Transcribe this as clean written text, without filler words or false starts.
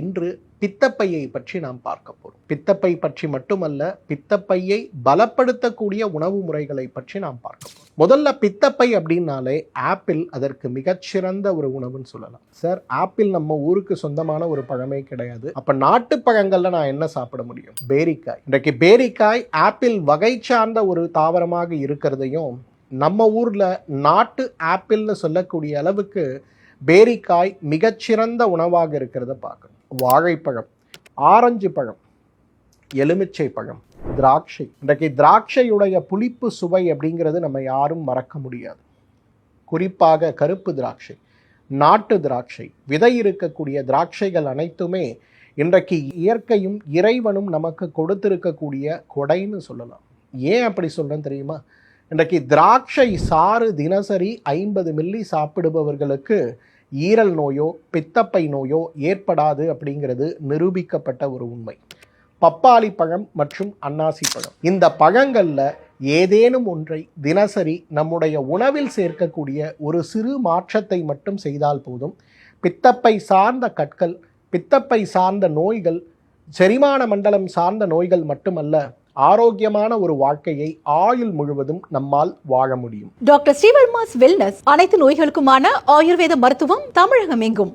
இன்று பித்தப்பையை பற்றி நாம் பார்க்க போறோம். பித்தப்பை பற்றி மட்டுமல்ல, பித்தப்பையை பலப்படுத்தக்கூடிய உணவு முறைகளை பற்றி நாம் பார்க்க போறோம். முதல்ல பித்தப்பை அப்படின்னாலே ஆப்பிள் அதற்கு மிகச்சிறந்த ஒரு உணவுன்னு சொல்லலாம். சார், ஆப்பிள் நம்ம ஊருக்கு சொந்தமான ஒரு பழமே கிடையாது. அப்ப நாட்டு பழங்கள்ல நான் என்ன சாப்பிட முடியும்? பேரிக்காய். இன்றைக்கு பேரிக்காய் ஆப்பிள் வகை சார்ந்த ஒரு தாவரமாக இருக்கிறதையும், நம்ம ஊர்ல நாட்டு ஆப்பிள்னு சொல்லக்கூடிய அளவுக்கு பேரிக்காய் மிகச்சிறந்த உணவாக இருக்கிறத பார்க்கணும். வாழைப்பழம், ஆரஞ்சு பழம், எலுமிச்சை பழம், திராட்சை. இன்றைக்கு திராட்சையுடைய புளிப்பு சுவை அப்படிங்கிறது நம்ம யாரும் மறக்க முடியாது. குறிப்பாக கருப்பு திராட்சை, நாட்டு திராட்சை, விதை இருக்கக்கூடிய திராட்சைகள் அனைத்துமே இன்றைக்கு இயற்கையும் இறைவனும் நமக்கு கொடுத்திருக்கக்கூடிய கொடைன்னு சொல்லலாம். ஏன் அப்படி சொல்றேன்னு தெரியுமா? இன்றைக்கு திராட்சை சாறு தினசரி 50 மில்லி சாப்பிடுபவர்களுக்கு ஈரல் நோயோ பித்தப்பை நோயோ ஏற்படாது அப்படிங்கிறது நிரூபிக்கப்பட்ட ஒரு உண்மை. பப்பாளி பழம் மற்றும் அன்னாசி பழம், இந்த பழங்களில் ஏதேனும் ஒன்றை தினசரி நம்முடைய உணவில் சேர்க்கக்கூடிய ஒரு சிறு மாற்றத்தை மட்டும் செய்தால் போதும், பித்தப்பை சார்ந்த கற்கள், பித்தப்பை சார்ந்த நோய்கள், செரிமான மண்டலம் சார்ந்த நோய்கள் மட்டுமல்ல, ஆரோக்கியமான ஒரு வாழ்க்கையை ஆயுள் முழுவதும் நம்மால் வாழ முடியும். டாக்டர் ஸ்ரீவர்மாஸ் வெல்னஸ் அனைத்து நோய்களுக்குமான ஆயுர்வேத மருத்துவம் தமிழகம் எங்கும்.